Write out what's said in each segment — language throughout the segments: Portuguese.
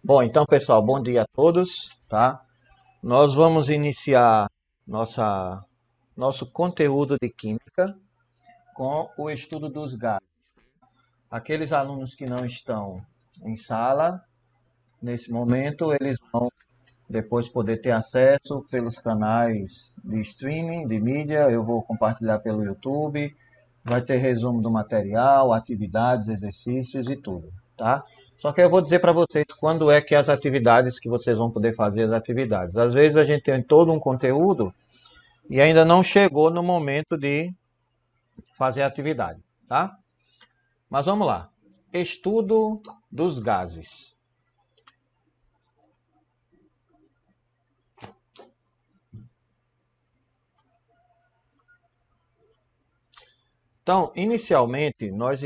Bom, então, pessoal, bom dia a todos, tá? Nós vamos iniciar nosso conteúdo de Química com o estudo dos gases. Aqueles alunos que não estão em sala, nesse momento, eles vão depois poder ter acesso pelos canais de streaming, de mídia. Eu vou compartilhar pelo YouTube, vai ter resumo do material, atividades, exercícios e tudo, tá? Só que eu vou dizer para vocês quando é que as atividades que vocês vão poder fazer as atividades. Às vezes a gente tem todo um conteúdo e ainda não chegou no momento de fazer a atividade, tá? Mas vamos lá. Estudo dos gases. Então, inicialmente, nós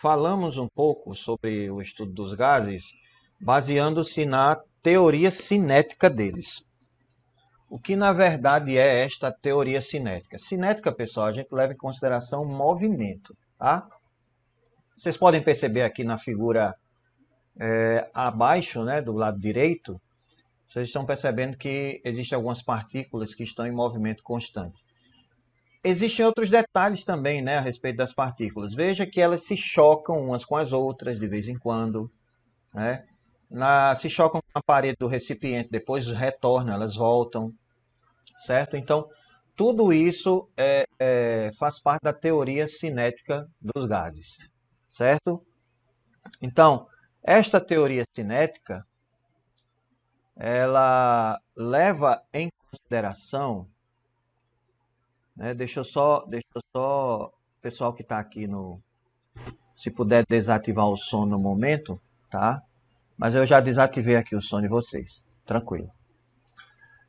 falamos um pouco sobre o estudo dos gases, baseando-se na teoria cinética deles. O que na verdade é esta teoria cinética? Cinética, pessoal, a gente leva em consideração movimento, tá? Vocês podem perceber aqui na figura abaixo, né, do lado direito, vocês estão percebendo que existem algumas partículas que estão em movimento constante. Existem outros detalhes também, né, a respeito das partículas. Veja que elas se chocam umas com as outras de vez em quando, né? Se chocam com a parede do recipiente, depois retornam, elas voltam, certo? Então, tudo isso faz parte da teoria cinética dos gases, certo? Então, esta teoria cinética, ela leva em consideração, né, deixa eu só, pessoal que está aqui se puder desativar o som no momento, tá? Mas eu já desativei aqui o som de vocês, tranquilo.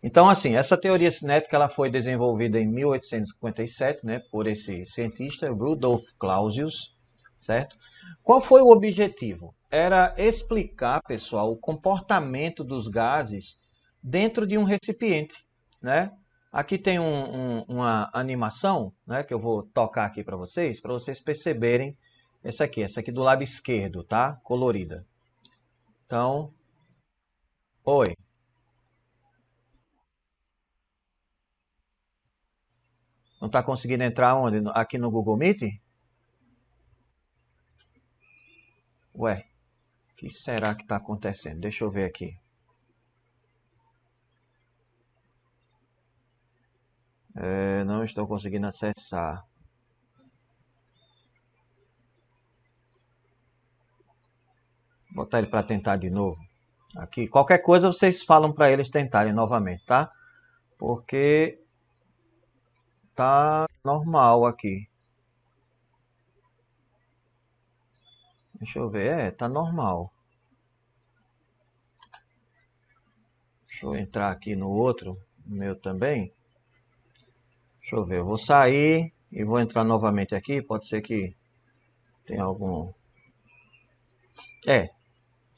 Então, assim, essa teoria cinética ela foi desenvolvida em 1857, né, por esse cientista Rudolf Clausius, certo? Qual foi o objetivo? Era explicar, pessoal, o comportamento dos gases dentro de um recipiente, né? Aqui tem uma animação, né, que eu vou tocar aqui para vocês perceberem essa aqui do lado esquerdo, tá? Colorida. Então, oi. Não está conseguindo entrar onde? Aqui no Google Meet? Ué, o que será que está acontecendo? Deixa eu ver aqui. Não estou conseguindo acessar. Vou botar ele para tentar de novo. Aqui. Qualquer coisa vocês falam para eles tentarem novamente, tá? Porque tá normal aqui. Deixa eu ver. Tá normal. Deixa eu entrar aqui no outro, no meu também. Deixa eu ver. Eu vou sair e vou entrar novamente aqui. Pode ser que tenha algum...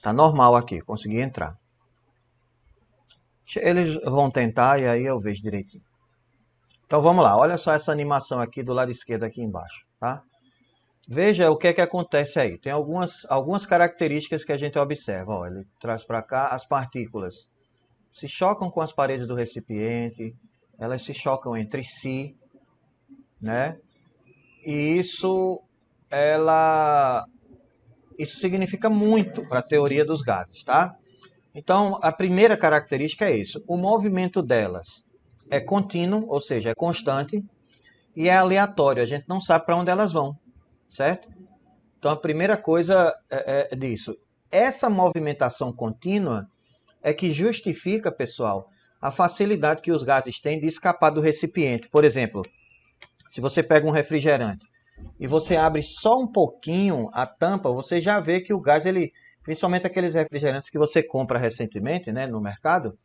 Tá normal aqui. Consegui entrar. Eles vão tentar e aí eu vejo direitinho. Então vamos lá, olha só essa animação aqui do lado esquerdo aqui embaixo, tá? Veja o que é que acontece aí. Tem algumas características que a gente observa. Ó, ele traz para cá as partículas se chocam com as paredes do recipiente, elas se chocam entre si, né? E isso significa muito para a teoria dos gases, tá? Então, a primeira característica é isso. O movimento delas é contínuo, ou seja, é constante, e é aleatório. A gente não sabe para onde elas vão, certo? Então, a primeira coisa é disso. Essa movimentação contínua é que justifica, pessoal, a facilidade que os gases têm de escapar do recipiente. Por exemplo, se você pega um refrigerante e você abre só um pouquinho a tampa, você já vê que o gás, principalmente aqueles refrigerantes que você compra recentemente, né, no mercado,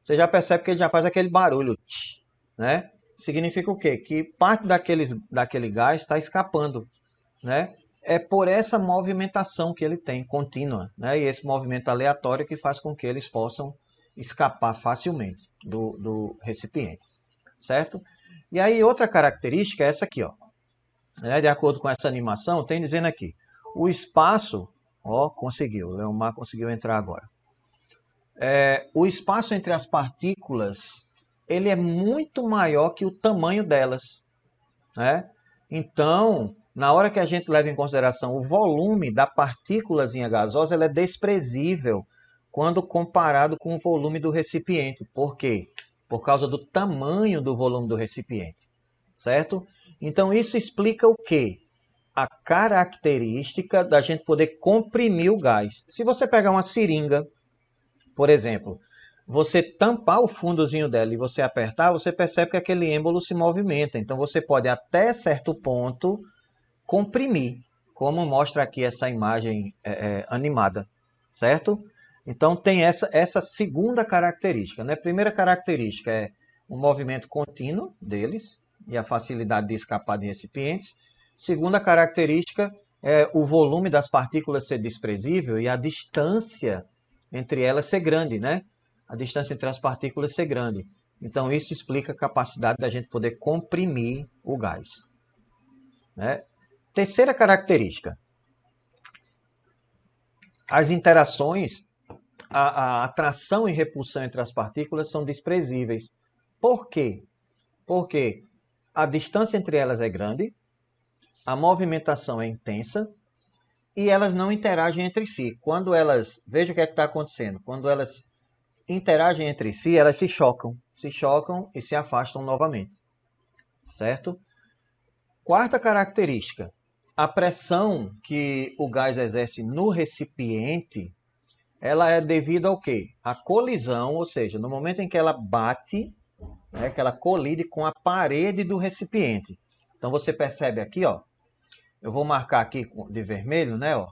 você já percebe que ele já faz aquele barulho, né? Significa o quê? Que parte daquele gás está escapando, né? É por essa movimentação que ele tem, contínua, né? E esse movimento aleatório que faz com que eles possam escapar facilmente do recipiente, certo? E aí outra característica é essa aqui, ó. De acordo com essa animação, tem dizendo aqui, o espaço Ó, conseguiu. O Leomar conseguiu entrar agora. O espaço entre as partículas, ele é muito maior que o tamanho delas, né? Então, na hora que a gente leva em consideração o volume da partículazinha gasosa, ela é desprezível quando comparado com o volume do recipiente. Por quê? Por causa do tamanho do volume do recipiente, certo? Então, isso explica o quê? A característica da gente poder comprimir o gás. Se você pegar uma seringa, por exemplo, você tampar o fundozinho dela e você apertar, você percebe que aquele êmbolo se movimenta. Então você pode até certo ponto comprimir, como mostra aqui essa imagem animada, certo? Então tem essa segunda característica, né? Primeira característica é o movimento contínuo deles e a facilidade de escapar de recipientes. Segunda característica é o volume das partículas ser desprezível e a distância entre elas ser grande, né? A distância entre as partículas ser grande. Então isso explica a capacidade da gente poder comprimir o gás, né? Terceira característica, as interações, a atração e repulsão entre as partículas são desprezíveis. Por quê? Porque a distância entre elas é grande, a movimentação é intensa e elas não interagem entre si. Quando elas, veja o que é que está acontecendo, quando elas interagem entre si, elas se chocam e se afastam novamente, certo? Quarta característica, a pressão que o gás exerce no recipiente, ela é devida ao quê? A colisão, ou seja, no momento em que ela bate, né, que ela colide com a parede do recipiente. Então você percebe aqui, ó, eu vou marcar aqui de vermelho, né, ó,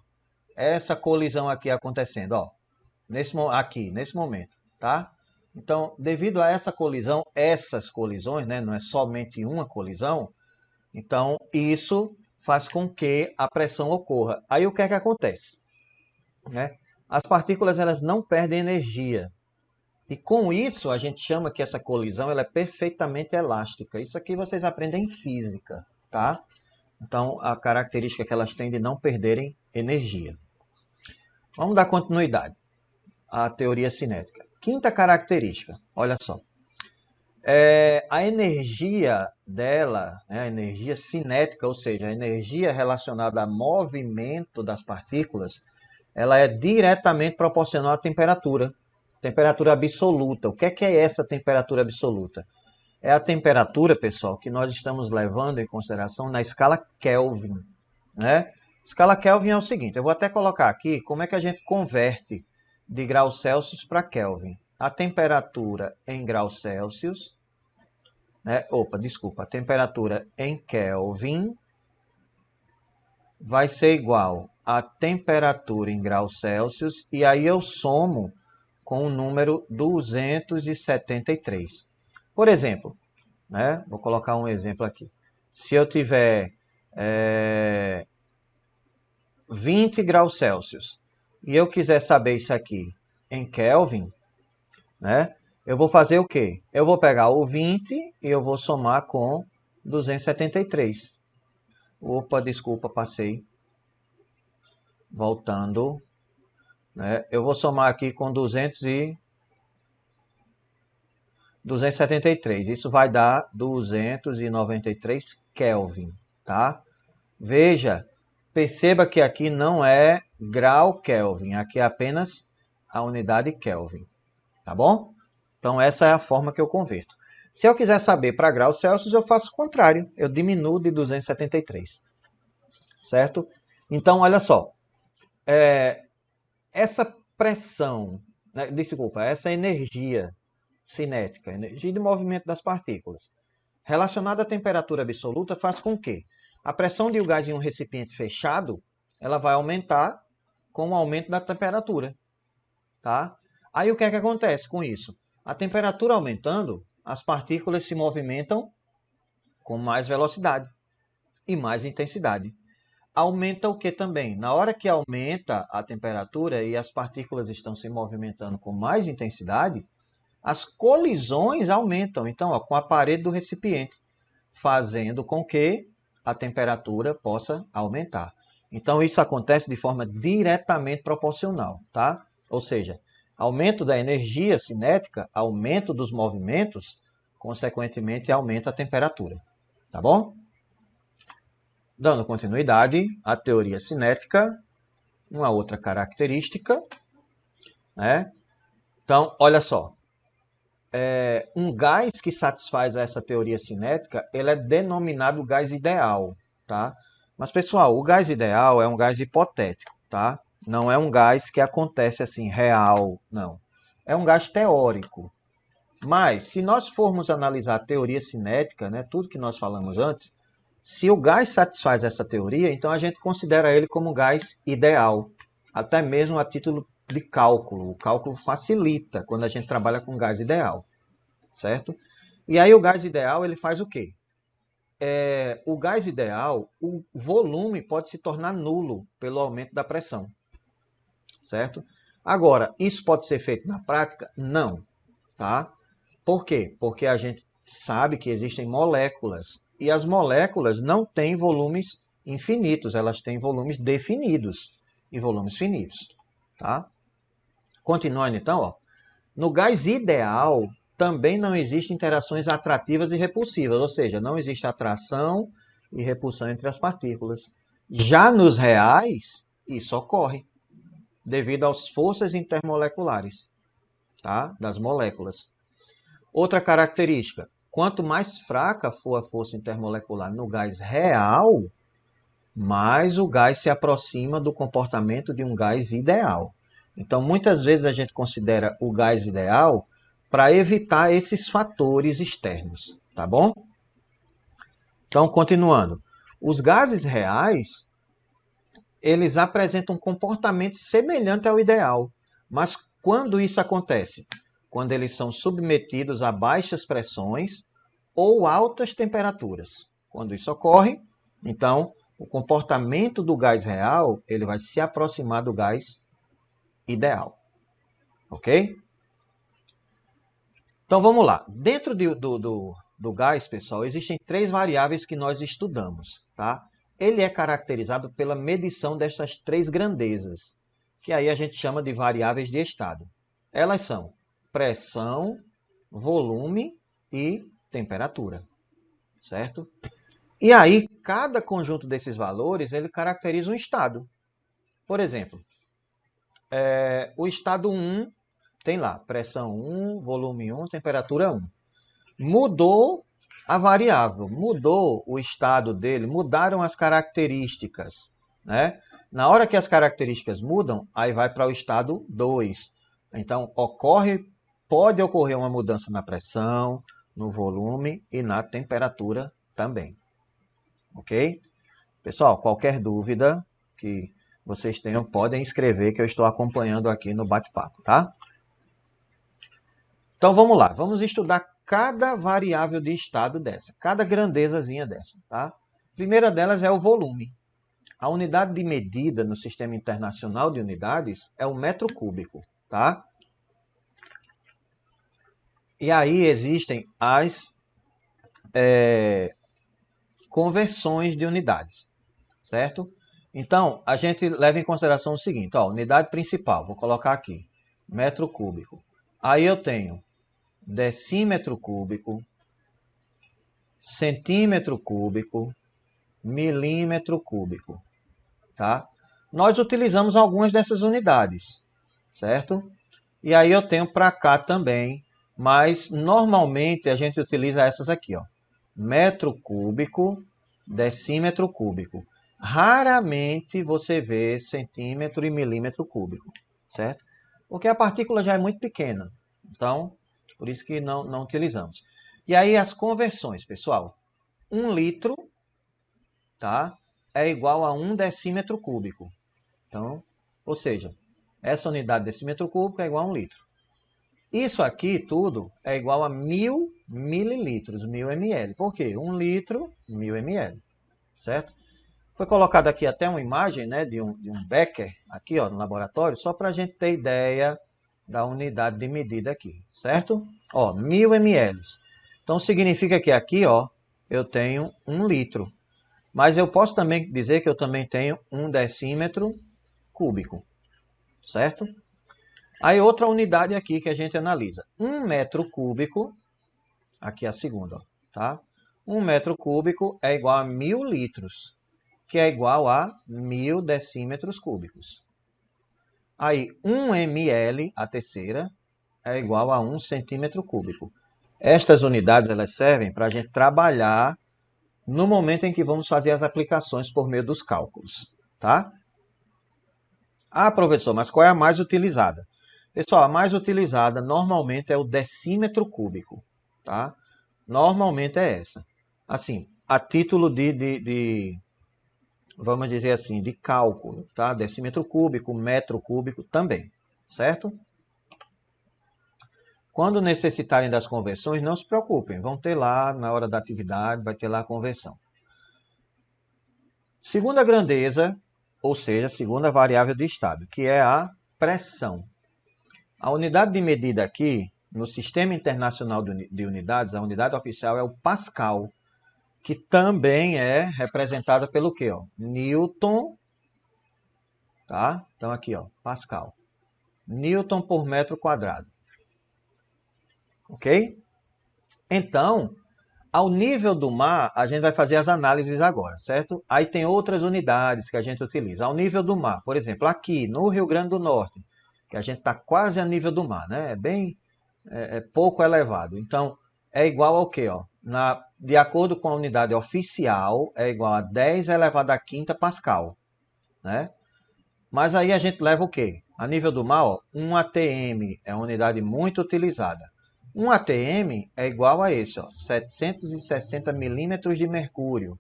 essa colisão aqui acontecendo, ó, nesse momento, tá? Então, devido a essa colisão, essas colisões, né, não é somente uma colisão, então isso faz com que a pressão ocorra. Aí o que é que acontece? Né? As partículas elas não perdem energia. E com isso a gente chama que essa colisão ela é perfeitamente elástica. Isso aqui vocês aprendem em física, tá? Então a característica que elas têm de não perderem energia. Vamos dar continuidade à teoria cinética. Quinta característica, olha só. A energia dela, né, a energia cinética, ou seja, a energia relacionada ao movimento das partículas, ela é diretamente proporcional à temperatura absoluta. O que é essa temperatura absoluta? É a temperatura, pessoal, que nós estamos levando em consideração na escala Kelvin, né? Escala Kelvin é o seguinte, eu vou até colocar aqui como é que a gente converte de graus Celsius para Kelvin. A temperatura em graus Celsius, né? A temperatura em Kelvin vai ser igual a temperatura em graus Celsius, e aí eu somo com o número 273. Por exemplo, né? Vou colocar um exemplo aqui. Se eu tiver 20 graus Celsius e eu quiser saber isso aqui em Kelvin, né? Eu vou fazer o quê? Eu vou pegar o 20 e eu vou somar com 273. Opa, desculpa, passei. Voltando, né? Eu vou somar aqui com 273. Isso vai dar 293 Kelvin, tá? Veja, perceba que aqui não é grau Kelvin, aqui é apenas a unidade Kelvin, tá bom? Então essa é a forma que eu converto. Se eu quiser saber para graus Celsius, eu faço o contrário, eu diminuo de 273, certo? Então, olha só, essa pressão, né, desculpa, essa energia cinética, energia de movimento das partículas, relacionada à temperatura absoluta, faz com que a pressão de um gás em um recipiente fechado, ela vai aumentar com o aumento da temperatura, tá? Aí o que é que acontece com isso? A temperatura aumentando, as partículas se movimentam com mais velocidade e mais intensidade. Aumenta o que também? Na hora que aumenta a temperatura e as partículas estão se movimentando com mais intensidade, as colisões aumentam, então, ó, com a parede do recipiente, fazendo com que a temperatura possa aumentar. Então, isso acontece de forma diretamente proporcional, tá? Ou seja, aumento da energia cinética, aumento dos movimentos, consequentemente, aumenta a temperatura, tá bom? Dando continuidade à teoria cinética, uma outra característica, né? Então, olha só, um gás que satisfaz essa teoria cinética, ele é denominado gás ideal, tá? Mas, pessoal, o gás ideal é um gás hipotético, tá? Não é um gás que acontece assim, real, não. É um gás teórico. Mas, se nós formos analisar a teoria cinética, né, tudo que nós falamos antes, se o gás satisfaz essa teoria, então a gente considera ele como gás ideal, até mesmo a título de cálculo. O cálculo facilita quando a gente trabalha com gás ideal, certo? E aí o gás ideal, ele faz o quê? O gás ideal, o volume pode se tornar nulo pelo aumento da pressão, certo? Agora, isso pode ser feito na prática? Não, tá? Por quê? Porque a gente sabe que existem moléculas, e as moléculas não têm volumes infinitos, elas têm volumes definidos e volumes finitos, tá? Continuando então, ó, no gás ideal também não existem interações atrativas e repulsivas, ou seja, não existe atração e repulsão entre as partículas. Já nos reais, isso ocorre devido às forças intermoleculares, tá? Das moléculas. Outra característica, quanto mais fraca for a força intermolecular no gás real, mais o gás se aproxima do comportamento de um gás ideal. Então, muitas vezes a gente considera o gás ideal para evitar esses fatores externos, tá bom? Então, continuando. Os gases reais, eles apresentam um comportamento semelhante ao ideal. Mas quando isso acontece? Quando eles são submetidos a baixas pressões ou altas temperaturas. Quando isso ocorre, então, o comportamento do gás real, ele vai se aproximar do gás ideal. Ok? Então, vamos lá. Dentro do gás, pessoal, existem 3 variáveis que nós estudamos, tá? Ele é caracterizado pela medição dessas 3 grandezas, que aí a gente chama de variáveis de estado. Elas são pressão, volume e temperatura, certo? E aí, cada conjunto desses valores, ele caracteriza um estado. Por exemplo, o estado 1 tem lá pressão 1, volume 1, temperatura 1. Mudou a variável, mudou o estado dele, mudaram as características, né? Na hora que as características mudam, aí vai para o estado 2. Então, pode ocorrer uma mudança na pressão, no volume e na temperatura também. Ok? Pessoal, qualquer dúvida que vocês tenham, podem escrever que eu estou acompanhando aqui no bate-papo, tá? Então, vamos lá. Vamos estudar cada variável de estado dessa, cada grandezazinha dessa, tá? A primeira delas é o volume. A unidade de medida no Sistema Internacional de Unidades é o metro cúbico, tá? E aí existem as conversões de unidades, certo? Então, a gente leva em consideração o seguinte, ó, unidade principal, vou colocar aqui, metro cúbico. Aí eu tenho decímetro cúbico, centímetro cúbico, milímetro cúbico, tá? Nós utilizamos algumas dessas unidades, certo? E aí eu tenho para cá também, mas normalmente a gente utiliza essas aqui, ó. Metro cúbico, decímetro cúbico. Raramente você vê centímetro e milímetro cúbico, certo? Porque a partícula já é muito pequena, então, por isso que não utilizamos. E aí as conversões, pessoal. 1 litro, tá? É igual a 1 decímetro cúbico. Então, ou seja, essa unidade de decímetro cúbico é igual a 1 litro. Isso aqui tudo é igual a 1000 mililitros, 1000 ml. Por quê? 1 litro, 1000 ml, certo? Foi colocado aqui até uma imagem, né, de um becker aqui, ó, no laboratório, só para a gente ter ideia da unidade de medida aqui, certo? Ó, 1000 ml. Então significa que aqui, ó, eu tenho 1 litro. Mas eu posso também dizer que eu também tenho 1 decímetro cúbico, certo? Aí outra unidade aqui que a gente analisa. 1 metro cúbico, aqui é a segunda, ó, tá? 1 metro cúbico é igual a 1000 litros, que é igual a 1000 decímetros cúbicos. Aí 1 ml, a terceira, é igual a 1 centímetro cúbico. Estas unidades elas servem para a gente trabalhar no momento em que vamos fazer as aplicações por meio dos cálculos, tá? Ah, professor, mas qual é a mais utilizada? Pessoal, a mais utilizada normalmente é o decímetro cúbico, tá? Normalmente é essa. Assim, a título vamos dizer assim, de cálculo, tá? Decímetro cúbico, metro cúbico também, certo? Quando necessitarem das conversões, não se preocupem, vão ter lá na hora da atividade, vai ter lá a conversão. Segunda grandeza, ou seja, segunda variável de estado, que é a pressão. A unidade de medida aqui, no Sistema Internacional de Unidades, a unidade oficial é o Pascal, que também é representada pelo quê? Ó? Newton, tá? Então aqui, ó, Pascal. Newton por metro quadrado. Ok? Então, ao nível do mar, a gente vai fazer as análises agora, certo? Aí tem outras unidades que a gente utiliza. Ao nível do mar, por exemplo, aqui no Rio Grande do Norte, que a gente está quase a nível do mar, né? É bem pouco elevado. Então, é igual ao quê? Ó? De acordo com a unidade oficial, é igual a 10 elevado à quinta Pascal, né? Mas aí a gente leva o quê? A nível do mar, ó, 1 atm é uma unidade muito utilizada. 1 atm é igual a esse, ó, 760 milímetros de mercúrio,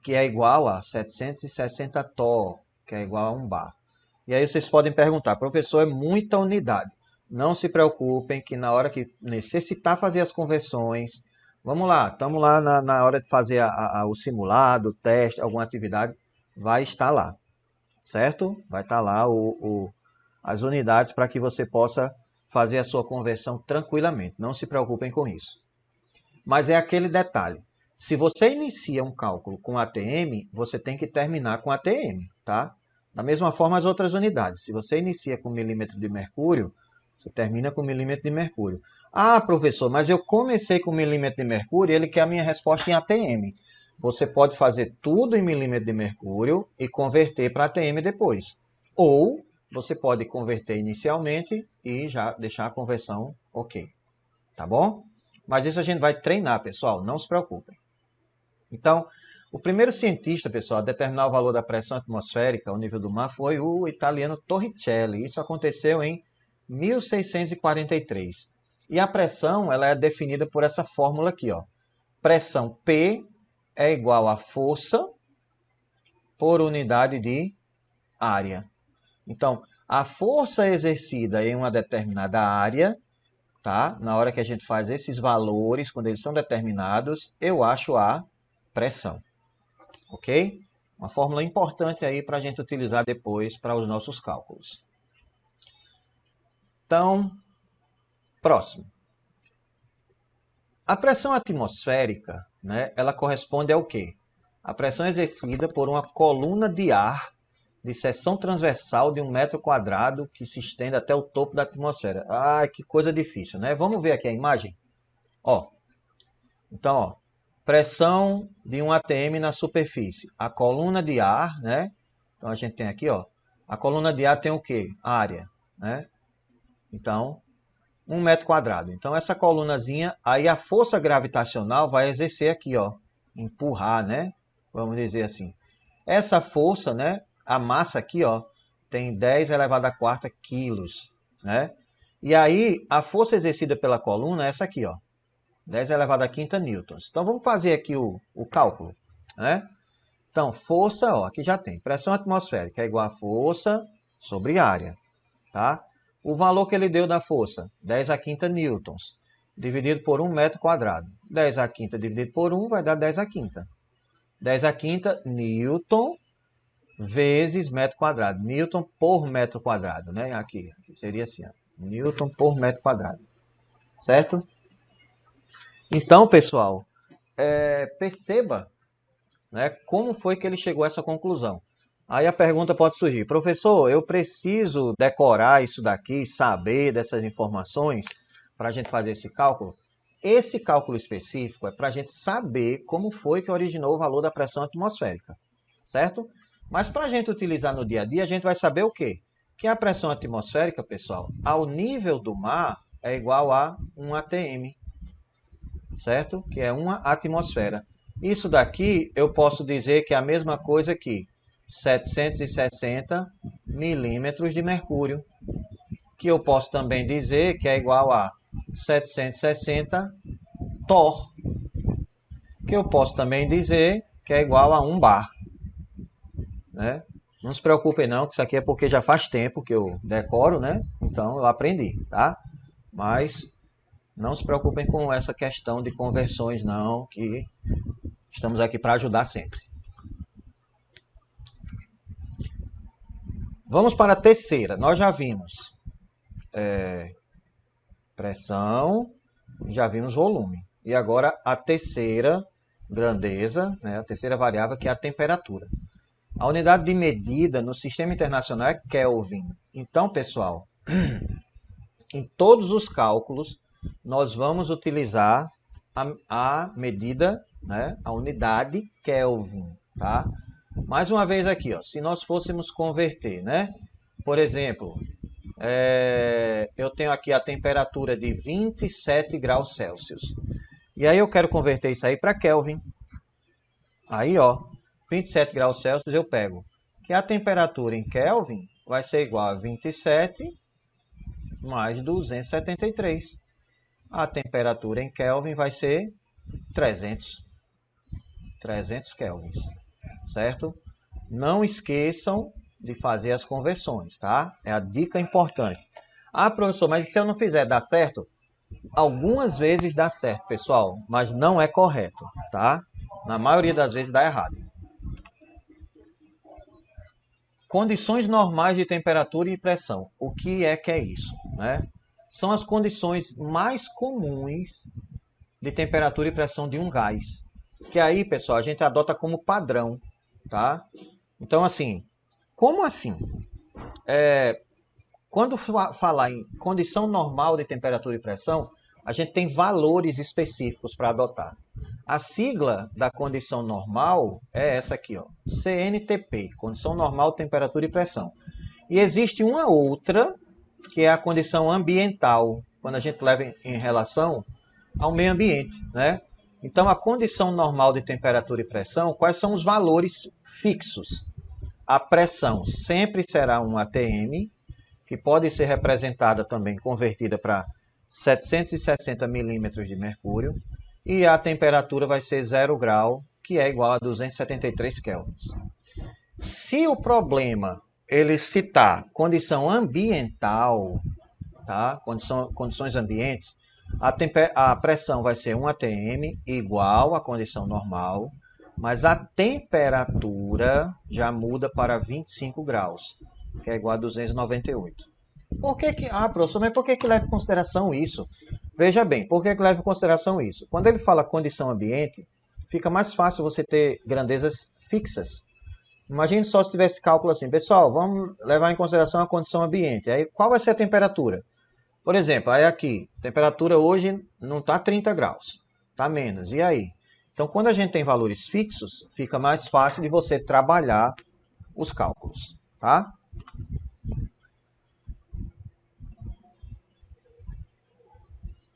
que é igual a 760 torr, que é igual a 1 bar. E aí vocês podem perguntar, professor, é muita unidade. Não se preocupem que na hora que necessitar fazer as conversões, vamos lá, estamos lá na hora de fazer o simulado, o teste, alguma atividade, vai estar lá, certo? Vai estar lá as unidades para que você possa fazer a sua conversão tranquilamente. Não se preocupem com isso. Mas é aquele detalhe. Se você inicia um cálculo com ATM, você tem que terminar com ATM, tá? Da mesma forma as outras unidades. Se você inicia com milímetro de mercúrio, você termina com milímetro de mercúrio. Ah, professor, mas eu comecei com milímetro de mercúrio e ele quer a minha resposta em ATM. Você pode fazer tudo em milímetro de mercúrio e converter para ATM depois. Ou você pode converter inicialmente e já deixar a conversão ok. Tá bom? Mas isso a gente vai treinar, pessoal. Não se preocupem. Então, o primeiro cientista, pessoal, a determinar o valor da pressão atmosférica ao nível do mar foi o italiano Torricelli. Isso aconteceu em 1643. E a pressão ela é definida por essa fórmula aqui, ó. Pressão P é igual a força por unidade de área. Então, a força exercida em uma determinada área, tá? Na hora que a gente faz esses valores, quando eles são determinados, eu acho a pressão. Ok? Uma fórmula importante aí para a gente utilizar depois para os nossos cálculos. Então, próximo. A pressão atmosférica, né, ela corresponde ao quê? A pressão exercida por uma coluna de ar de seção transversal de 1 metro quadrado que se estende até o topo da atmosfera. Ah, que coisa difícil, né? Vamos ver aqui a imagem? Ó. Então, ó, pressão de 1 atm na superfície. A coluna de ar, né? Então a gente tem aqui, ó, a coluna de ar tem o quê? Área, né? Então, 1 metro quadrado. Então essa colunazinha, aí a força gravitacional vai exercer aqui, ó, empurrar, né? Vamos dizer assim. Essa força, né? A massa aqui, ó, tem 10 elevado à quarta quilos, né? E aí a força exercida pela coluna é essa aqui, ó, 10 elevado à quinta newtons. Então vamos fazer aqui o cálculo, né? Então força, ó, aqui já tem, pressão atmosférica é igual a força sobre área, tá? O valor que ele deu da força, 10 à quinta newtons, dividido por 1 metro quadrado. 10 à quinta dividido por 1 vai dar 10 à quinta. 10 à quinta newton vezes metro quadrado. Newton por metro quadrado, né? Aqui seria assim, ó, Newton por metro quadrado. Certo? Então, pessoal, perceba né? Como foi que ele chegou a essa conclusão? Aí a pergunta pode surgir, professor, eu preciso decorar isso daqui, saber dessas informações para a gente fazer esse cálculo? Esse cálculo específico é para a gente saber como foi que originou o valor da pressão atmosférica, certo? Mas para a gente utilizar no dia a dia, a gente vai saber o quê? Que a pressão atmosférica, pessoal, ao nível do mar é igual a 1 atm, certo? Que é uma atmosfera. Isso daqui eu posso dizer que é a mesma coisa que 760 milímetros de mercúrio, que eu posso também dizer que é igual a 760 torr, que eu posso também dizer que é igual a 1 bar, né? Não se preocupem não, que isso aqui é porque já faz tempo que eu decoro, né? Então eu aprendi, tá? Mas não se preocupem com essa questão de conversões não, que estamos aqui para ajudar sempre. Vamos para a terceira. Nós já vimos pressão, já vimos volume. E agora a terceira grandeza, né, a terceira variável, que é a temperatura. A unidade de medida no sistema internacional é Kelvin. Então, pessoal, em todos os cálculos, nós vamos utilizar a medida, né, a unidade Kelvin, tá? Mais uma vez aqui, ó, se nós fôssemos converter, né? Por exemplo, eu tenho aqui a temperatura de 27 graus Celsius. E aí eu quero converter isso aí para Kelvin. Aí, ó, 27 graus Celsius eu pego que a temperatura em Kelvin vai ser igual a 27 mais 273. A temperatura em Kelvin vai ser 300 kelvins, certo? Não esqueçam de fazer as conversões, tá? É a dica importante. Ah, professor, mas se eu não fizer, dá certo? Algumas vezes dá certo, pessoal, mas não é correto, tá? Na maioria das vezes dá errado. Condições normais de temperatura e pressão. O que é isso, né? São as condições mais comuns de temperatura e pressão de um gás. Que aí, pessoal, a gente adota como padrão, tá? Então, assim, como assim? Quando falar em condição normal de temperatura e pressão, a gente tem valores específicos para adotar. A sigla da condição normal é essa aqui, ó, CNTP, condição normal de temperatura e pressão. E existe uma outra, que é a condição ambiental, quando a gente leva em relação ao meio ambiente, né? Então, a condição normal de temperatura e pressão, quais são os valores fixos? A pressão sempre será 1 atm, que pode ser representada também, convertida para 760 milímetros de mercúrio, e a temperatura vai ser 0 grau, que é igual a 273 kelvins. Se o problema ele citar condição ambiental, tá? Condições ambientes, a pressão vai ser 1 atm, igual à condição normal, mas a temperatura já muda para 25 graus, que é igual a 298. Professor, mas por que leva em consideração isso? Veja bem, por que leva em consideração isso? Quando ele fala condição ambiente, fica mais fácil você ter grandezas fixas. Imagine só se tivesse cálculo assim, pessoal, vamos levar em consideração a condição ambiente. Aí, qual vai ser a temperatura? Por exemplo, aí aqui, temperatura hoje não está 30 graus, está menos. E aí? Então, quando a gente tem valores fixos, fica mais fácil de você trabalhar os cálculos, tá?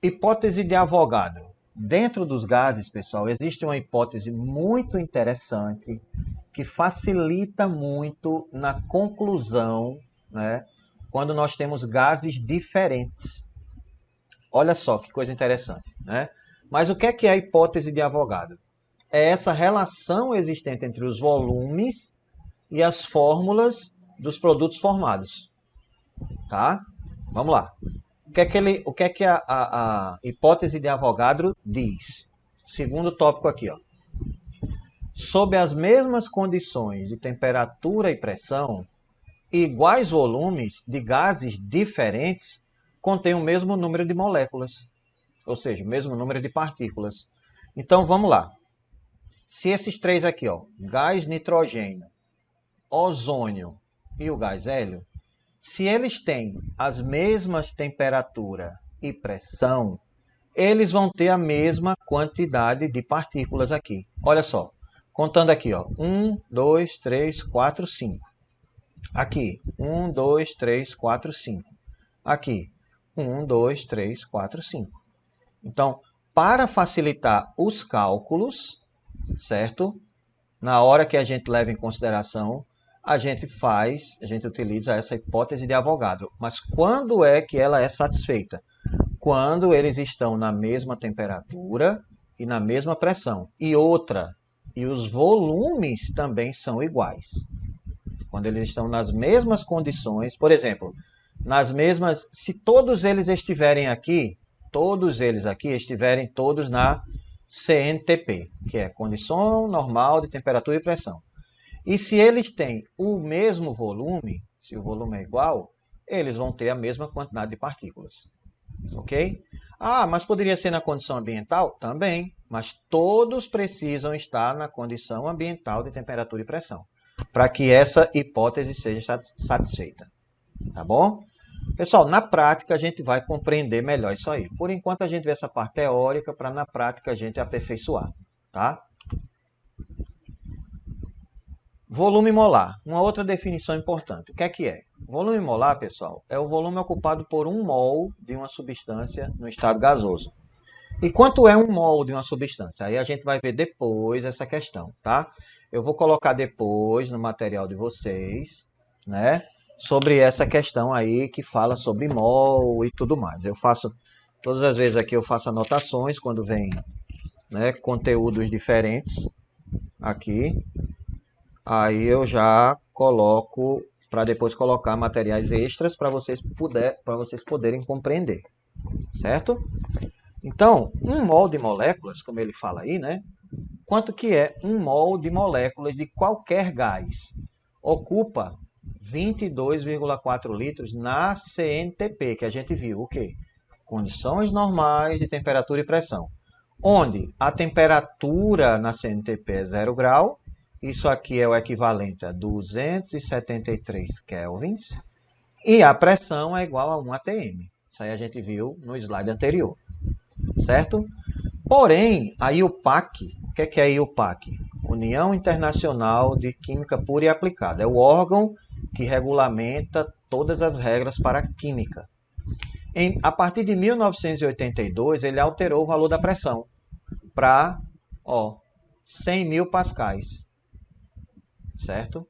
Hipótese de Avogadro. Dentro dos gases, pessoal, existe uma hipótese muito interessante que facilita muito na conclusão, né, quando nós temos gases diferentes. Olha só que coisa interessante, né? Mas o que é a hipótese de Avogadro? É essa relação existente entre os volumes e as fórmulas dos produtos formados, tá? Vamos lá. O que a hipótese de Avogadro diz? Segundo tópico aqui, ó. Sob as mesmas condições de temperatura e pressão, iguais volumes de gases diferentes contêm o mesmo número de moléculas, ou seja, o mesmo número de partículas. Então, vamos lá. Se esses três aqui, ó, gás nitrogênio, ozônio e o gás hélio, se eles têm as mesmas temperatura e pressão, eles vão ter a mesma quantidade de partículas aqui. Olha só, contando aqui, ó, 1, 2, 3, 4, 5. Aqui, 1, 2, 3, 4, 5. Aqui, 1, 2, 3, 4, 5. Então, para facilitar os cálculos, certo? Na hora que a gente leva em consideração, a gente utiliza essa hipótese de Avogadro. Mas quando é que ela é satisfeita? Quando eles estão na mesma temperatura e na mesma pressão. E outra, e os volumes também são iguais. Quando eles estão nas mesmas condições, por exemplo, se todos eles estiverem aqui, estiverem todos na CNTP, que é condição normal de temperatura e pressão. E se eles têm o mesmo volume, se o volume é igual, eles vão ter a mesma quantidade de partículas. Ok? Ah, mas poderia ser na condição ambiental? Também, mas todos precisam estar na condição ambiental de temperatura e pressão, para que essa hipótese seja satisfeita. Tá bom? Pessoal, na prática a gente vai compreender melhor isso aí. Por enquanto a gente vê essa parte teórica para na prática a gente aperfeiçoar. Tá? Volume molar. Uma outra definição importante. O que é? Volume molar, pessoal, é o volume ocupado por 1 mol de uma substância no estado gasoso. E quanto é 1 mol de uma substância? Aí a gente vai ver depois essa questão, tá? Eu vou colocar depois no material de vocês, né? Sobre essa questão aí que fala sobre mol e tudo mais. Eu faço, todas as vezes aqui eu faço anotações quando vem, né, conteúdos diferentes aqui. Aí eu já coloco para depois colocar materiais extras para vocês poderem compreender, certo? Então, 1 mol de moléculas, como ele fala aí, né? Quanto que é 1 mol de moléculas de qualquer gás? Ocupa 22,4 litros na CNTP, que a gente viu o quê? Condições normais de temperatura e pressão. Onde a temperatura na CNTP é 0 grau, isso aqui é o equivalente a 273 kelvins, e a pressão é igual a 1 atm. Isso aí a gente viu no slide anterior, certo? Porém, a IUPAC, o que é a IUPAC? União Internacional de Química Pura e Aplicada. É o órgão que regulamenta todas as regras para a química. A partir de 1982, ele alterou o valor da pressão para 100 mil pascais, certo?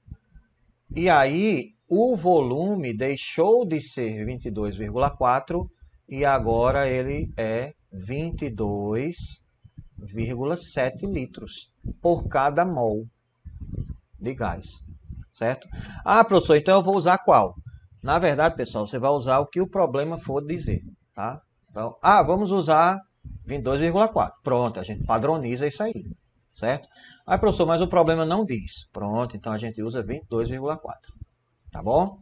E aí, o volume deixou de ser 22,4 e agora ele é 22,7 litros por cada mol de gás, certo? Ah, professor, então eu vou usar qual? Na verdade, pessoal, você vai usar o que o problema for dizer, tá? Então, vamos usar 22,4. Pronto, a gente padroniza isso aí, certo? Ah, professor, mas o problema não diz. Pronto, então a gente usa 22,4, tá bom?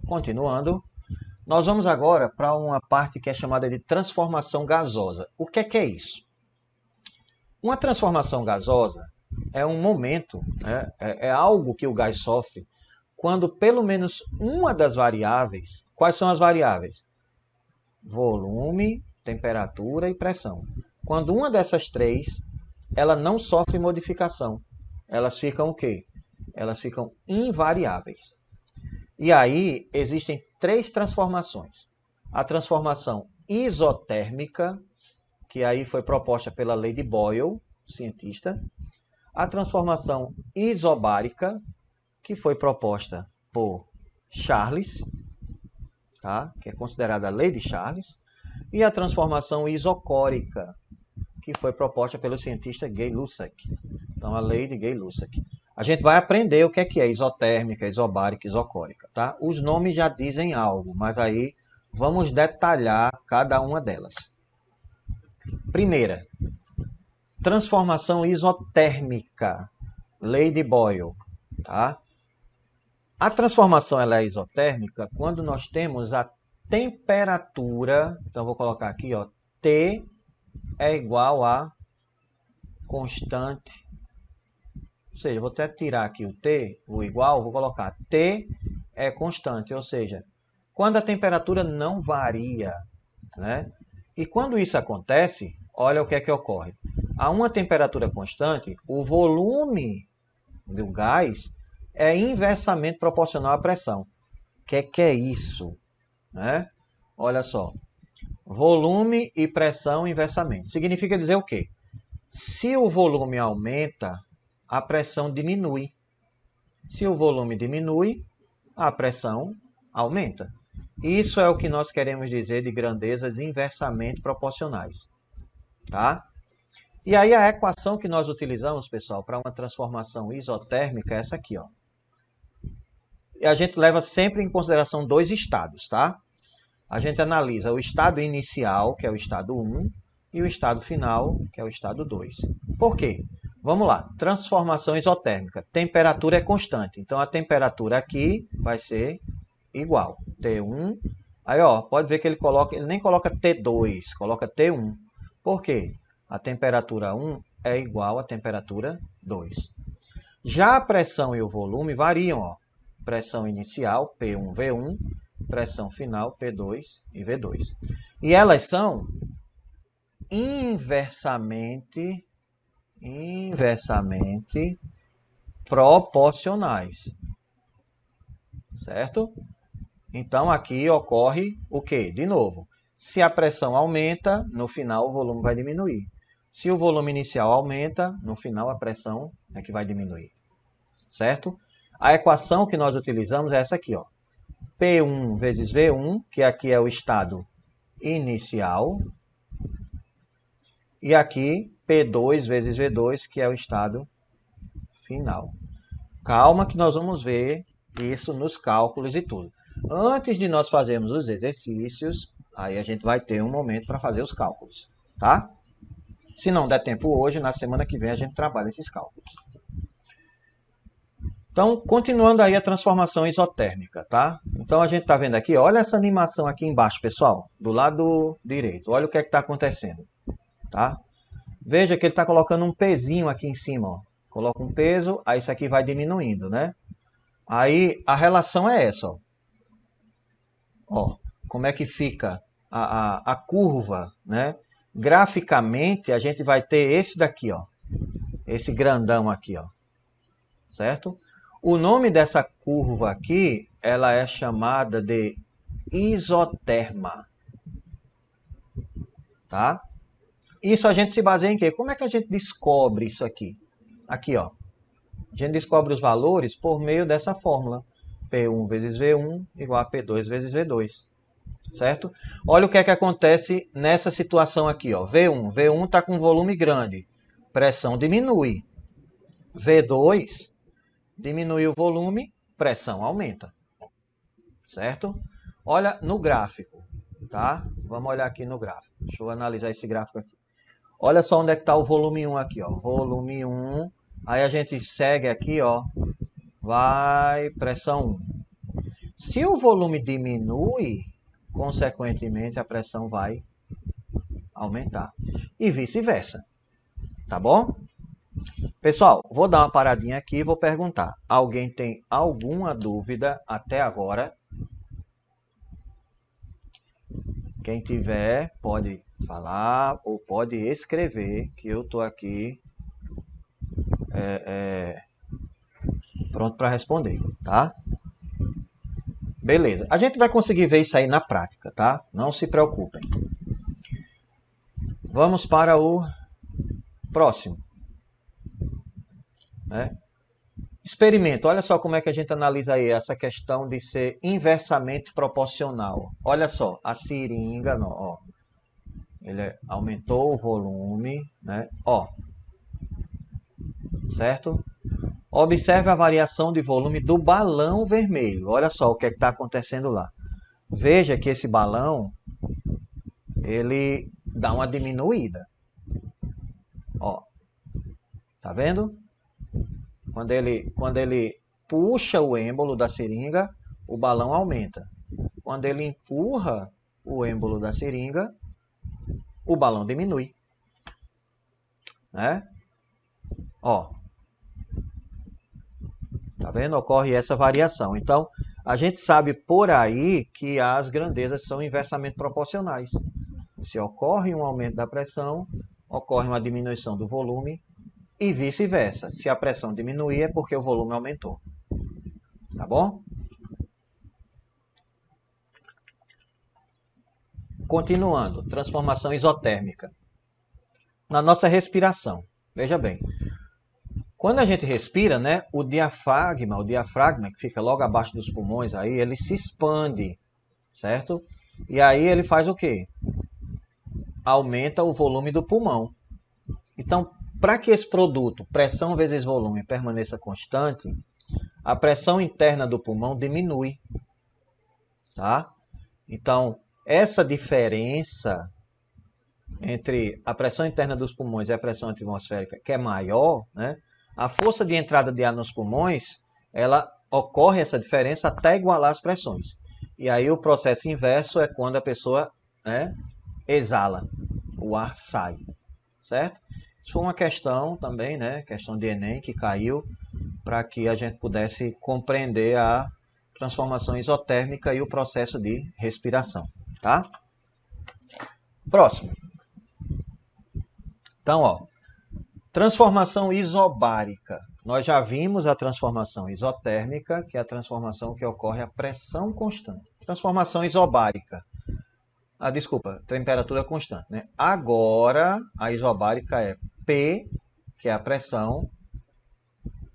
Continuando. Nós vamos agora para uma parte que é chamada de transformação gasosa. O que é isso? Uma transformação gasosa é um momento, né, é algo que o gás sofre quando pelo menos uma das variáveis, quais são as variáveis? Volume, temperatura e pressão. Quando uma dessas três, ela não sofre modificação. Elas ficam o quê? Elas ficam invariáveis. E aí existem 3 transformações. A transformação isotérmica, que aí foi proposta pela lei de Boyle, cientista. A transformação isobárica, que foi proposta por Charles, tá? Que é considerada a lei de Charles. E a transformação isocórica, que foi proposta pelo cientista Gay-Lussac. Então, a lei de Gay-Lussac. A gente vai aprender o que é isotérmica, isobárica, isocórica, tá? Os nomes já dizem algo, mas aí vamos detalhar cada uma delas. Primeira, transformação isotérmica, lei de Boyle, tá? A transformação ela é isotérmica quando nós temos a temperatura, então vou colocar aqui, T é igual a constante. Ou seja, vou até tirar aqui o T, o igual, vou colocar T é constante, ou seja, quando a temperatura não varia, né? E quando isso acontece, olha o que é que ocorre. A uma temperatura constante, o volume do gás é inversamente proporcional à pressão. O que é isso? Né? Olha só, volume e pressão inversamente. Significa dizer o quê? Se o volume aumenta, a pressão diminui. Se o volume diminui, a pressão aumenta. Isso é o que nós queremos dizer de grandezas inversamente proporcionais. Tá? E aí a equação que nós utilizamos, pessoal, para uma transformação isotérmica é essa aqui, ó. E a gente leva sempre em consideração dois estados, tá? A gente analisa o estado inicial, que é o estado 1, e o estado final, que é o estado 2. Por quê? Vamos lá, transformação isotérmica. Temperatura é constante, então a temperatura aqui vai ser igual. T1, aí ó, pode ver que ele nem coloca T2, coloca T1. Por quê? A temperatura 1 é igual à temperatura 2. Já a pressão e o volume variam, ó. Pressão inicial, P1, V1, pressão final, P2 e V2. E elas são inversamente proporcionais. Certo? Então aqui ocorre o quê? De novo, se a pressão aumenta, no final o volume vai diminuir. Se o volume inicial aumenta, no final a pressão é que vai diminuir. Certo? A equação que nós utilizamos é essa aqui, ó. P1 vezes V1, que aqui é o estado inicial. E aqui P2 vezes V2, que é o estado final. Calma que nós vamos ver isso nos cálculos e tudo. Antes de nós fazermos os exercícios, aí a gente vai ter um momento para fazer os cálculos, tá? Se não der tempo hoje, na semana que vem a gente trabalha esses cálculos. Então, continuando aí a transformação isotérmica, tá? Então, a gente está vendo aqui, olha essa animação aqui embaixo, pessoal, do lado direito. Olha o que é que está acontecendo, tá? Veja que ele está colocando um pezinho aqui em cima, ó. Coloca um peso, aí isso aqui vai diminuindo, né? Aí, a relação é essa, ó. Ó, como é que fica a curva, né? Graficamente, a gente vai ter esse daqui, ó. Esse grandão aqui, ó. Certo? O nome dessa curva aqui, ela é chamada de isoterma. Tá? Isso a gente se baseia em quê? Como é que a gente descobre isso aqui? Aqui, ó. A gente descobre os valores por meio dessa fórmula. P1 vezes V1 igual a P2 vezes V2. Certo? Olha o que é que acontece nessa situação aqui, ó. V1. V1 está com volume grande. Pressão diminui. V2 diminui o volume, pressão aumenta. Certo? Olha no gráfico, tá? Vamos olhar aqui no gráfico. Deixa eu analisar esse gráfico aqui. Olha só onde é que está o volume 1 aqui, ó. Volume 1. Aí a gente segue aqui, ó. Vai, pressão 1. Se o volume diminui, consequentemente a pressão vai aumentar. E vice-versa. Tá bom? Pessoal, vou dar uma paradinha aqui e vou perguntar. Alguém tem alguma dúvida até agora? Quem tiver, pode falar ou pode escrever, que eu estou aqui pronto para responder, tá? Beleza. A gente vai conseguir ver isso aí na prática, tá? Não se preocupem. Vamos para o próximo. Né? Experimento. Olha só como é que a gente analisa aí essa questão de ser inversamente proporcional. Olha só, a seringa, ó, ele aumentou o volume, né? Ó, certo? Observe a variação de volume do balão vermelho. Olha só o que está acontecendo lá. Veja que esse balão, ele dá uma diminuída. Ó, tá vendo? Quando ele puxa o êmbolo da seringa, o balão aumenta. Quando ele empurra o êmbolo da seringa, o balão diminui. Né? Ó, tá vendo? Ocorre essa variação. Então, a gente sabe por aí que as grandezas são inversamente proporcionais. Se ocorre um aumento da pressão, ocorre uma diminuição do volume e vice-versa. Se a pressão diminuir é porque o volume aumentou. Tá bom? Continuando, transformação isotérmica. Na nossa respiração, veja bem, quando a gente respira, né, o diafragma que fica logo abaixo dos pulmões, aí ele se expande, certo? E aí ele faz o quê? Aumenta o volume do pulmão. Então, para que esse produto, pressão vezes volume, permaneça constante, a pressão interna do pulmão diminui, tá? Então, essa diferença entre a pressão interna dos pulmões e a pressão atmosférica, que é maior, né? A força de entrada de ar nos pulmões, ela ocorre essa diferença até igualar as pressões. E aí o processo inverso é quando a pessoa, né, exala, o ar sai, certo? Isso foi uma questão também, né, questão de Enem que caiu para que a gente pudesse compreender a transformação isotérmica e o processo de respiração, tá? Próximo. Então, ó, transformação isobárica. Nós já vimos a transformação isotérmica, que é a transformação que ocorre a pressão constante. Transformação isobárica. Desculpa, temperatura constante, né? Agora, a isobárica é P, que é a pressão,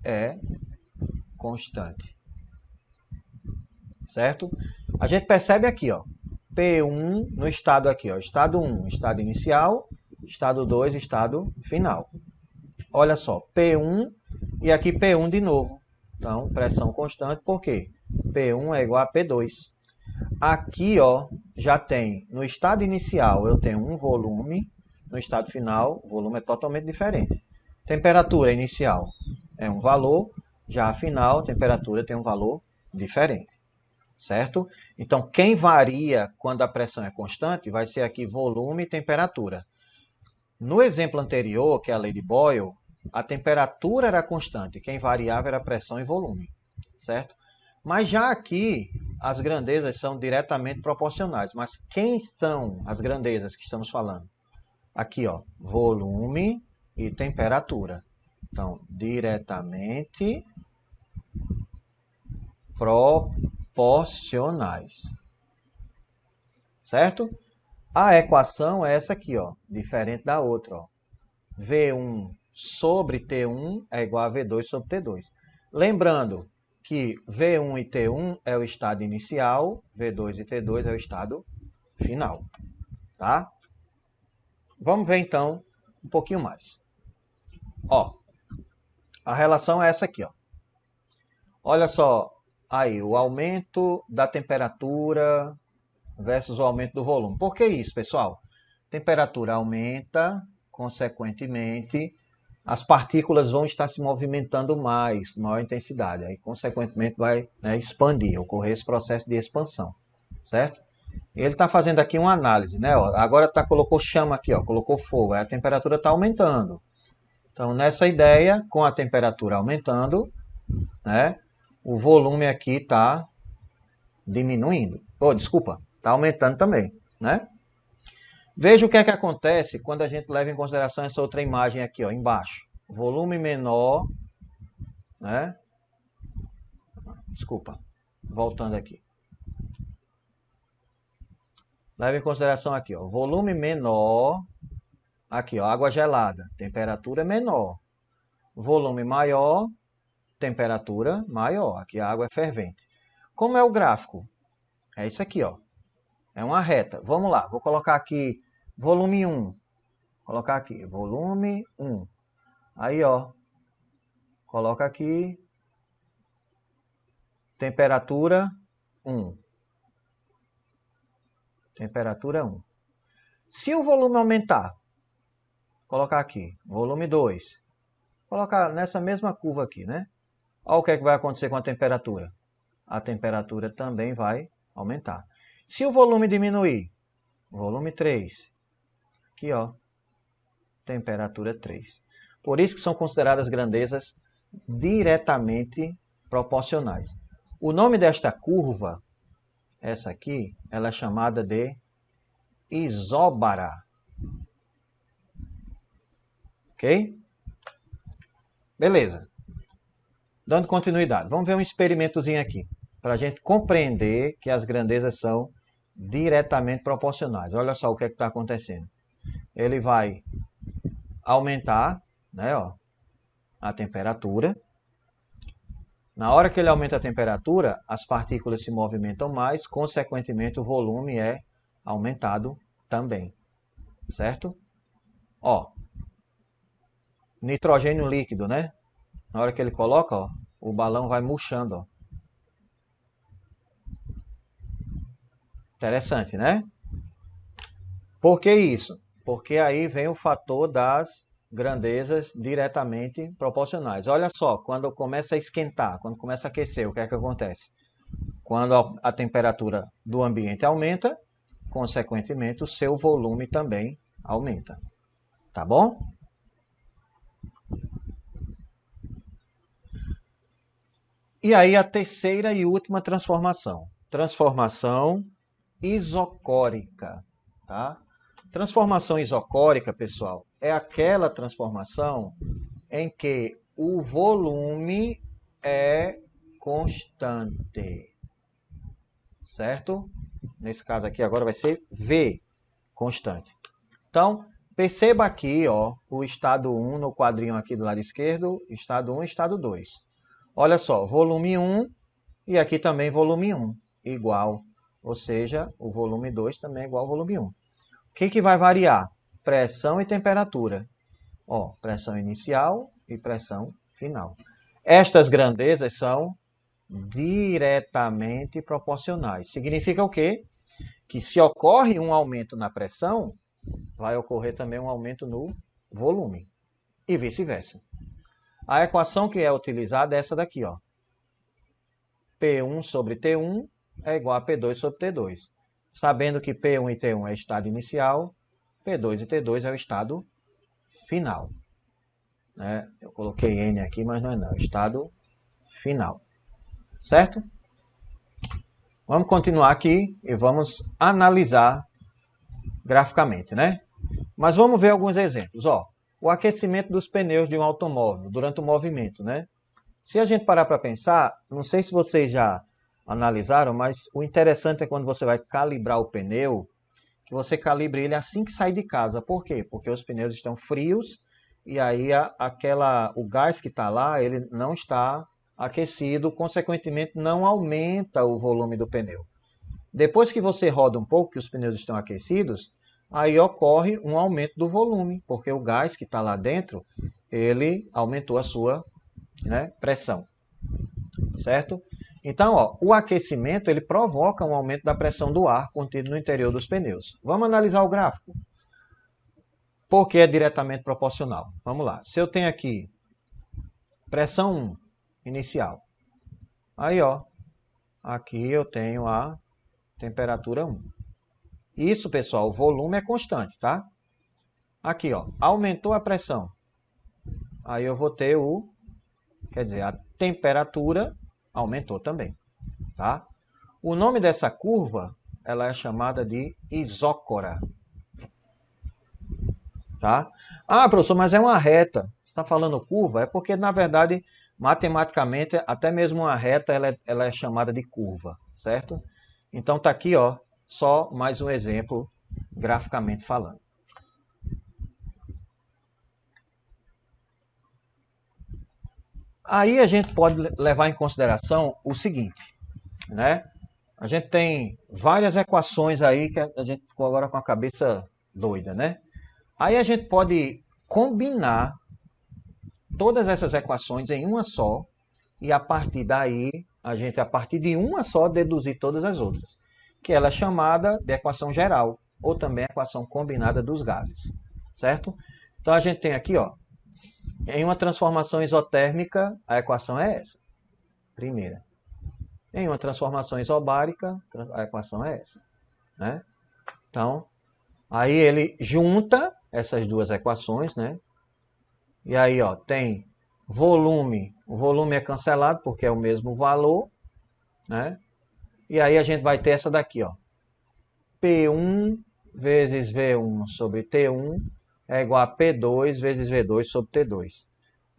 é constante. Certo? A gente percebe aqui, ó, P1 no estado aqui, ó, estado 1, estado inicial, estado 2, estado final. Olha só, P1 e aqui P1 de novo. Então, pressão constante, por quê? P1 é igual a P2. Aqui, ó, já tem, no estado inicial eu tenho um volume, no estado final o volume é totalmente diferente. Temperatura inicial é um valor, já a final, a temperatura tem um valor diferente. Certo? Então, quem varia quando a pressão é constante vai ser aqui volume e temperatura. No exemplo anterior, que é a lei de Boyle, a temperatura era constante, quem variava era a pressão e volume, certo? Mas já aqui, as grandezas são diretamente proporcionais. Mas quem são as grandezas que estamos falando? Aqui, ó, volume e temperatura. Então, diretamente proporcionais. Certo? A equação é essa aqui, ó, diferente da outra, ó. V1 sobre T1 é igual a V2 sobre T2. Lembrando que V1 e T1 é o estado inicial, V2 e T2 é o estado final, tá? Vamos ver então um pouquinho mais. Ó, a relação é essa aqui, ó. Olha só aí, o aumento da temperatura versus o aumento do volume. Por que isso, pessoal? Temperatura aumenta, consequentemente, as partículas vão estar se movimentando mais, com maior intensidade. Aí, consequentemente, vai, né, expandir, ocorrer esse processo de expansão, certo? Ele está fazendo aqui uma análise, né? Ó, agora colocou chama aqui, ó, colocou fogo, aí a temperatura está aumentando. Então, nessa ideia, com a temperatura aumentando, né, o volume aqui está diminuindo. Desculpa, está aumentando também, né? Veja o que é que acontece quando a gente leva em consideração essa outra imagem aqui, ó, embaixo. Volume menor, né? Desculpa, voltando aqui. Leva em consideração aqui, ó, volume menor, aqui, ó, água gelada, temperatura menor. Volume maior, temperatura maior. Aqui a água é fervente. Como é o gráfico? É isso aqui, ó. É uma reta. Vamos lá, vou colocar aqui volume 1. Vou colocar aqui, volume 1. Aí, ó, coloca aqui temperatura 1. Temperatura 1. Se o volume aumentar, colocar aqui, volume 2. Colocar nessa mesma curva aqui, né? Olha o que é que vai acontecer com a temperatura. A temperatura também vai aumentar. Se o volume diminuir, volume 3. Aqui, ó, temperatura 3. Por isso que são consideradas grandezas diretamente proporcionais. O nome desta curva, essa aqui, ela é chamada de isóbara. Ok? Beleza. Dando continuidade. Vamos ver um experimentozinho aqui, para a gente compreender que as grandezas são diretamente proporcionais. Olha só o que está acontecendo. Ele vai aumentar, né, ó, a temperatura. Na hora que ele aumenta a temperatura, as partículas se movimentam mais, consequentemente o volume é aumentado também. Certo? Ó, nitrogênio líquido, né? Na hora que ele coloca, ó, o balão vai murchando, ó. Interessante, né? Por que isso? Porque aí vem o fator das grandezas diretamente proporcionais. Olha só, quando começa a esquentar, quando começa a aquecer, o que é que acontece? Quando a temperatura do ambiente aumenta, consequentemente o seu volume também aumenta. Tá bom? E aí a terceira e última transformação. Transformação isocórica, tá? Transformação isocórica, pessoal, é aquela transformação em que o volume é constante, certo? Nesse caso aqui agora vai ser V, constante. Então, perceba aqui, ó, o estado 1 no quadrinho aqui do lado esquerdo, estado 1 e estado 2. Olha só, volume 1 e aqui também volume 1, igual. Ou seja, o volume 2 também é igual ao volume 1. O que vai variar? Pressão e temperatura. Ó, pressão inicial e pressão final. Estas grandezas são diretamente proporcionais. Significa o quê? Que se ocorre um aumento na pressão, vai ocorrer também um aumento no volume. E vice-versa. A equação que é utilizada é essa daqui, ó. P1 sobre T1 é igual a P2 sobre T2. Sabendo que P1 e T1 é o estado inicial, P2 e T2 é o estado final. Né? Eu coloquei N aqui, mas não é não. É o estado final. Certo? Vamos continuar aqui e vamos analisar graficamente, né? Mas vamos ver alguns exemplos. Ó, o aquecimento dos pneus de um automóvel durante o movimento, né? Se a gente parar para pensar, não sei se vocês já analisaram, mas o interessante é quando você vai calibrar o pneu, que você calibre ele assim que sai de casa. Por quê? Porque os pneus estão frios e aí o gás que está lá, ele não está aquecido, consequentemente não aumenta o volume do pneu. Depois que você roda um pouco, que os pneus estão aquecidos, aí ocorre um aumento do volume, porque o gás que está lá dentro, ele aumentou a sua, né, pressão. Certo? Então, ó, o aquecimento ele provoca um aumento da pressão do ar contido no interior dos pneus. Vamos analisar o gráfico. Porque é diretamente proporcional. Vamos lá. Se eu tenho aqui pressão 1 inicial, aí ó, aqui eu tenho a temperatura 1. Isso, pessoal, o volume é constante, tá? Aqui, ó, aumentou a pressão. Aí eu vou ter a temperatura aumentou também, tá? O nome dessa curva, ela é chamada de isócora, tá? Ah, professor, mas é uma reta. Você está falando curva? É porque, na verdade, matematicamente, até mesmo uma reta, ela é chamada de curva, certo? Então, tá aqui, ó, só mais um exemplo, graficamente falando. Aí a gente pode levar em consideração o seguinte, né? A gente tem várias equações aí que a gente ficou agora com a cabeça doida, né? Aí a gente pode combinar todas essas equações em uma só e a partir daí, a partir de uma só, deduzir todas as outras, que ela é chamada de equação geral ou também equação combinada dos gases, certo? Então a gente tem aqui, ó, em uma transformação isotérmica, a equação é essa, primeira. Em uma transformação isobárica, a equação é essa, né? Então, aí ele junta essas duas equações, né? E aí, ó, tem volume. O volume é cancelado porque é o mesmo valor, né? E aí a gente vai ter essa daqui, ó. P1 vezes V1 sobre T1 é igual a P2 vezes V2 sobre T2.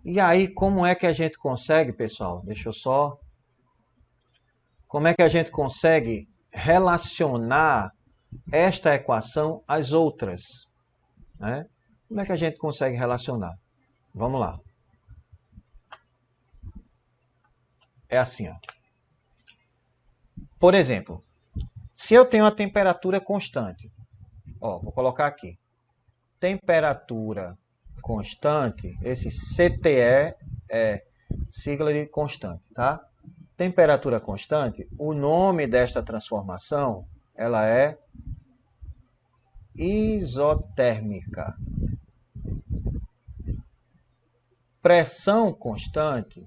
E aí, como é que a gente consegue, pessoal? Deixa eu só... Como é que a gente consegue relacionar esta equação às outras, né? Como é que a gente consegue relacionar? Vamos lá. É assim, ó. Por exemplo, se eu tenho a temperatura constante, ó, vou colocar aqui. Temperatura constante, esse CTE é sigla de constante, tá? Temperatura constante, o nome desta transformação, ela é isotérmica. Pressão constante,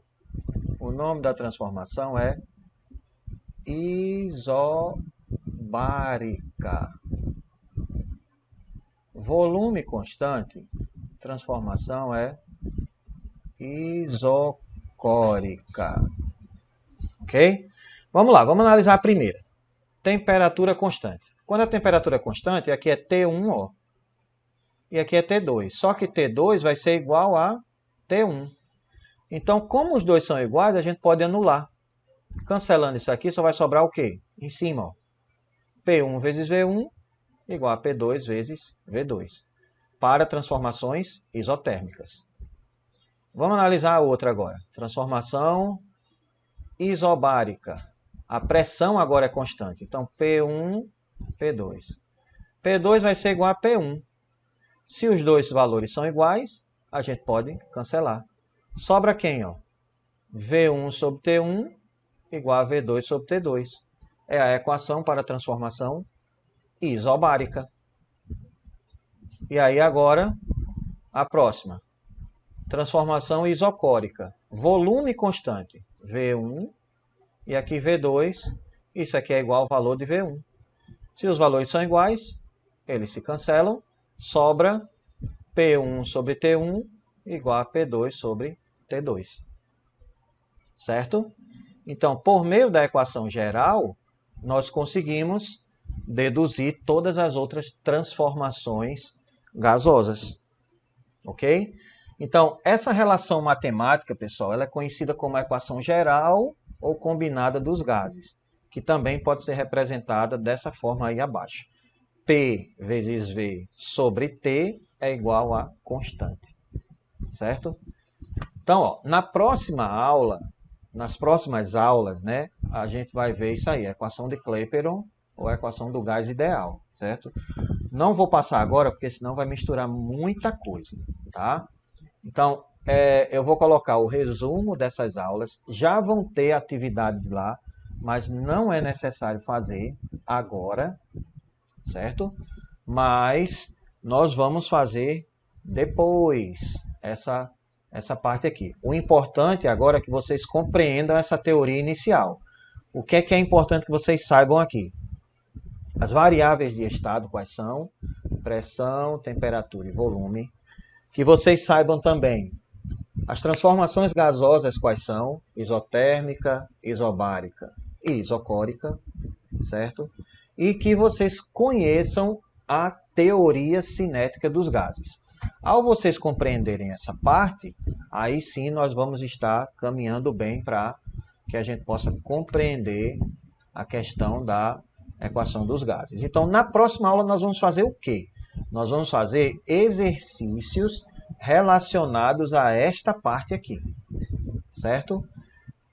o nome da transformação é isobárica. Volume constante, transformação é isocórica. Ok? Vamos lá, vamos analisar a primeira. Temperatura constante. Quando a temperatura é constante, aqui é T1, ó, e aqui é T2. Só que T2 vai ser igual a T1. Então, como os dois são iguais, a gente pode anular. Cancelando isso aqui, só vai sobrar o quê? Em cima, ó. P1 vezes V1 igual a P2 vezes V2. Para transformações isotérmicas. Vamos analisar a outra agora. Transformação isobárica. A pressão agora é constante. Então, P1, P2. P2 vai ser igual a P1. Se os dois valores são iguais, a gente pode cancelar. Sobra quem, ó? V1 sobre T1 igual a V2 sobre T2. É a equação para a transformação isobárica. E aí agora, a próxima. Transformação isocórica. Volume constante. V1 e aqui V2. Isso aqui é igual ao valor de V1. Se os valores são iguais, eles se cancelam. Sobra P1 sobre T1 igual a P2 sobre T2. Certo? Então, por meio da equação geral, nós conseguimos deduzir todas as outras transformações gasosas. Ok? Então, essa relação matemática, pessoal, ela é conhecida como a equação geral ou combinada dos gases, que também pode ser representada dessa forma aí abaixo. P vezes V sobre T é igual a constante. Certo? Então, ó, na próxima aula, nas próximas aulas, né, a gente vai ver isso aí, a equação de Clapeyron ou a equação do gás ideal, certo? Não vou passar agora, porque senão vai misturar muita coisa, tá? Então, eu vou colocar o resumo dessas aulas, já vão ter atividades lá, mas não é necessário fazer agora, certo? Mas nós vamos fazer depois essa parte aqui. O importante agora é que vocês compreendam essa teoria inicial. O que é importante que vocês saibam aqui? As variáveis de estado quais são? Pressão, temperatura e volume. Que vocês saibam também as transformações gasosas quais são? Isotérmica, isobárica e isocórica, certo? E que vocês conheçam a teoria cinética dos gases. Ao vocês compreenderem essa parte, aí sim nós vamos estar caminhando bem para que a gente possa compreender a questão da equação dos gases. Então, na próxima aula nós vamos fazer o quê? Nós vamos fazer exercícios relacionados a esta parte aqui, certo?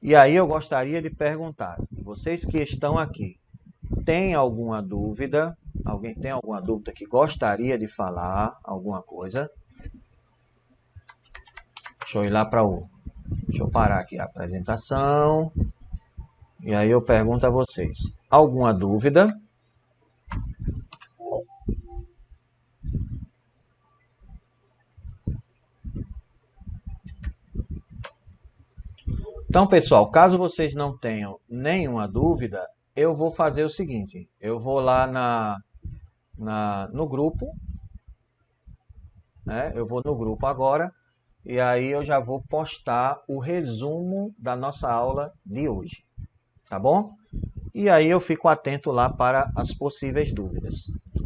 E aí eu gostaria de perguntar, vocês que estão aqui, tem alguma dúvida? Alguém tem alguma dúvida que gostaria de falar alguma coisa? Deixa eu ir lá para o... Deixa eu parar aqui a apresentação. E aí eu pergunto a vocês. Alguma dúvida? Então, pessoal, caso vocês não tenham nenhuma dúvida, eu vou fazer o seguinte. Eu vou lá no grupo, né? Eu vou no grupo agora e aí eu já vou postar o resumo da nossa aula de hoje, tá bom? E aí eu fico atento lá para as possíveis dúvidas,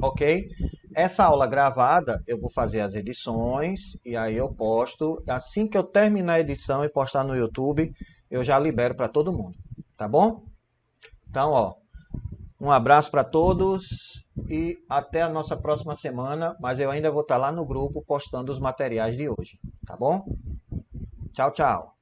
ok? Essa aula gravada eu vou fazer as edições e aí eu posto. Assim que eu terminar a edição e postar no YouTube, eu já libero para todo mundo, tá bom? Então, ó, um abraço para todos e até a nossa próxima semana, mas eu ainda vou estar lá no grupo postando os materiais de hoje, tá bom? Tchau, tchau.